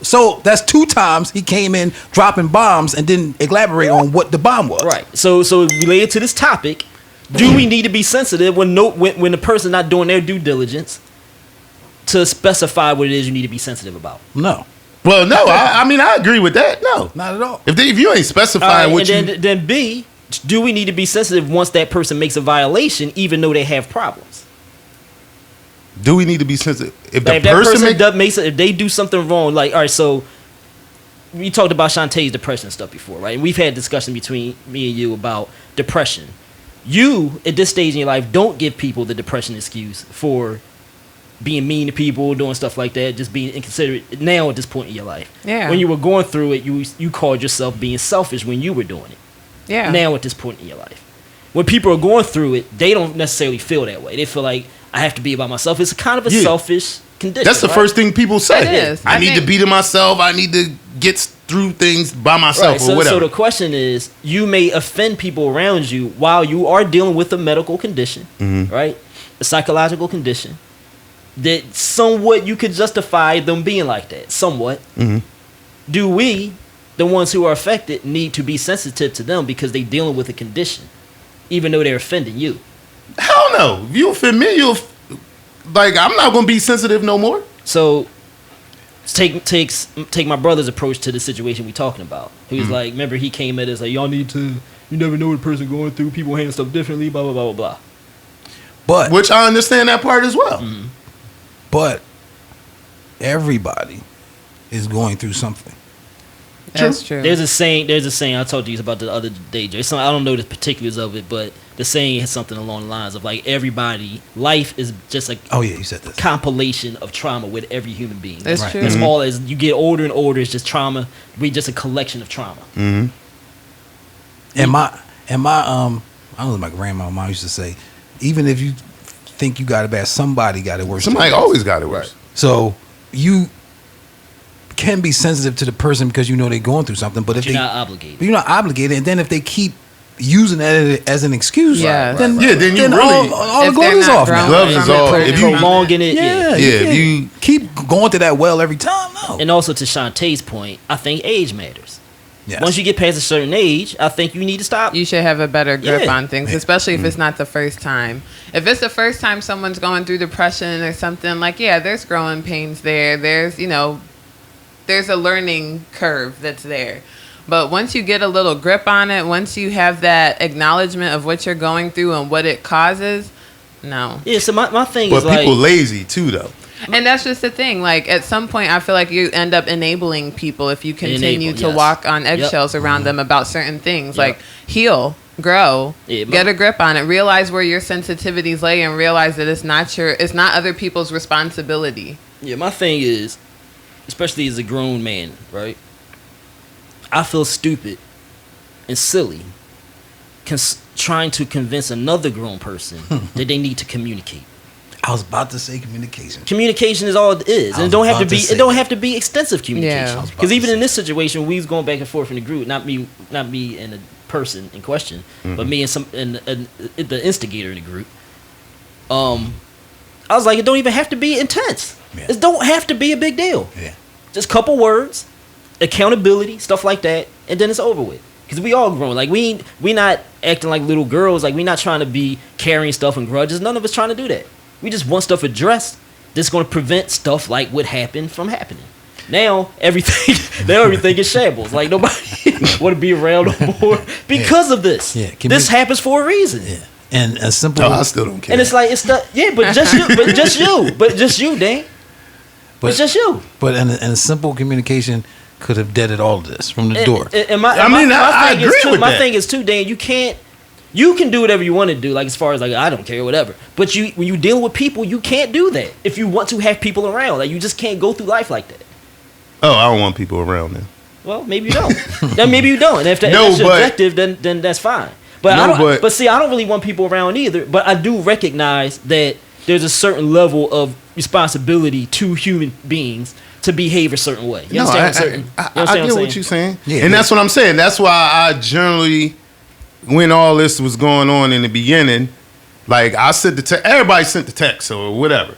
So that's 2 times he came in dropping bombs and didn't elaborate on what the bomb was. Right. So related to this topic, do we need to be sensitive when the person's not doing their due diligence to specify what it is you need to be sensitive about? No. Well, no. I mean, I agree with that. No, not at all. If you ain't specifying what you... Then B, do we need to be sensitive once that person makes a violation, even though they have problems? Do we need to be sensitive? If that person if they do something wrong, like, all right, so we talked about Shantae's depression stuff before, right? And we've had discussion between me and you about depression. You, at this stage in your life, don't give people the depression excuse for being mean to people, doing stuff like that, just being inconsiderate now at this point in your life. Yeah. When you were going through it, you called yourself being selfish when you were doing it. Yeah. Now at this point in your life. When people are going through it, they don't necessarily feel that way. They feel like, I have to be about myself. It's kind of a selfish condition. That's the first thing people say. It is. I need to be to myself. I need to get through things by myself or whatever. So the question is, you may offend people around you while you are dealing with a medical condition, right? A psychological condition that somewhat you could justify them being like that, somewhat. Do we, the ones who are affected, need to be sensitive to them because they're dealing with a condition, even though they're offending you? Hell no. If you offend me, I'm not going to be sensitive no more. So take my brother's approach to the situation we talking about. He was like, remember he came at us like, y'all need to, you never know what the person going through. People handle stuff differently, blah, blah, blah, blah, blah. But which I understand that part as well. But everybody is going through something. That's true. There's a saying I told you about the other day, Jay. I don't know the particulars of it, but the saying has something along the lines of like everybody, life is just like you said this compilation of trauma with every human being. That's true. It's all as you get older and older, it's just trauma. We just a collection of trauma. And my I don't know, my grandma and mom used to say, even if you think you got it bad, somebody got it worse. Somebody always got it worse. So you can be sensitive to the person because you know they're going through something, but if you're not obligated. You're not obligated, and then if they keep using that as an excuse, then you really all the gloves is off. Gloves is off. If you prolonging it, if you keep going to that well every time, no. And also to Shantae's point, I think age matters. Yes. Once you get past a certain age, I think you need to stop. You should have a better grip on things, especially if it's not the first time. If it's the first time someone's going through depression or something, like, there's growing pains there. There's, there's a learning curve that's there. But once you get a little grip on it, once you have that acknowledgement of what you're going through and what it causes, no. Yeah, so my thing is like... But people lazy, too, though. And that's just the thing. Like, at some point, I feel like you end up enabling people if you continue to walk on eggshells around them about certain things. Like, heal, grow, get a grip on it, realize where your sensitivities lay, and realize that it's not other people's responsibility. Yeah, my thing is, especially as a grown man, right? I feel stupid and silly trying to convince another grown person that they need to communicate. I was about to say communication. Communication is all it is, and it don't have to be extensive communication. Because even in this situation, we was going back and forth in the group, not me and the person in question, but me and the instigator in the group. I was like, it don't even have to be intense. It don't have to be a big deal. Just a couple words, accountability, stuff like that, and then it's over with. Because we all grown. Like, we not acting like little girls. Like, we not trying to be carrying stuff and grudges. None of us trying to do that. We just want stuff addressed that's going to prevent stuff like what happened from happening. Now everything is shambles. Like, nobody want to be around no more because of this. This happens for a reason. And a simple. I still don't care. And it's like but just you, Dan. But it's just you. But and a simple communication could have deaded all of this from the door. I agree with that. My thing is too, Dan. You can do whatever you want to do, like as far as like I don't care, whatever. But when you deal with people, you can't do that. If you want to have people around, like you just can't go through life like that. Oh, I don't want people around then. Well, maybe you don't. Then maybe you don't. And if that's your objective, then that's fine. But see, I don't really want people around either. But I do recognize that there's a certain level of responsibility to human beings to behave a certain way. You understand I get what you're saying. Yeah, and that's what I'm saying. That's why I generally, when all this was going on in the beginning, like I sent everybody sent the text or whatever.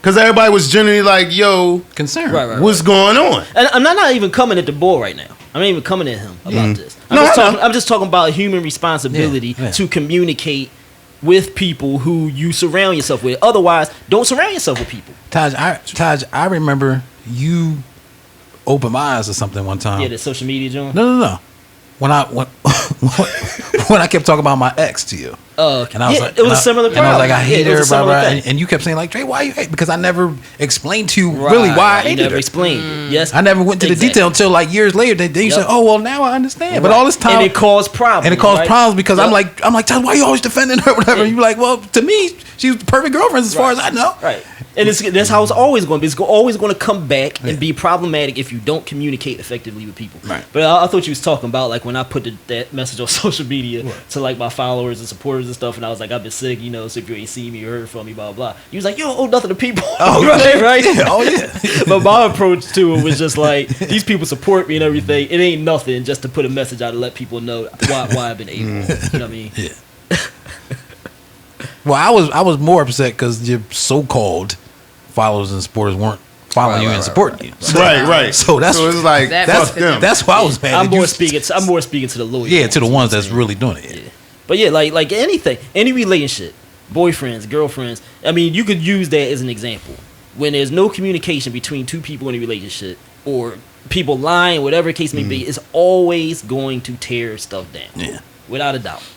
Because everybody was generally like, yo, concerned. Right. What's going on? And I'm not even coming at the boy right now. I'm not even coming at him about this. I'm just talking about human responsibility to communicate with people who you surround yourself with. Otherwise, don't surround yourself with people. Taj, I remember you opened my eyes to something one time. Yeah, the social media joint. No. When I kept talking about my ex to you. Okay. And I was like, it was a similar problem. And I was like, I hate her, blah, blah. And you kept saying like, Dre, why you hate? Because I never explained to you really why I hated her. You never explained. Yes. I never went into the detail until like years later. Then you said, oh, well, now I understand. But all this time. And it caused problems. And it caused problems because I'm like, Taj, why are you always defending her? Whatever. And you're like, well, to me, she was the perfect girlfriend as far as I know. Right. And that's how it's always going to be. It's always going to come back and be problematic if you don't communicate effectively with people. Right. But I thought you was talking about like when I put that message on social media to like my followers and supporters and stuff, and I was like, I've been sick, so if you ain't seen me or heard from me, blah, blah, blah. You was like, you don't owe nothing to people. Oh, right? Yeah. Oh, yeah. But my approach to it was just like, these people support me and everything. It ain't nothing just to put a message out to let people know why I've been able. You know what I mean? Yeah. Well, I was more upset because your so-called followers and supporters weren't following you and supporting you. So, Right. So it's like fuck them. That's why I was mad. I'm more speaking to the loyal. Yeah, to the ones that's really doing it. Yeah. But yeah, like anything, any relationship, boyfriends, girlfriends. I mean, you could use that as an example. When there's no communication between two people in a relationship, or people lying, whatever the case may be, it's always going to tear stuff down. Yeah. Without a doubt.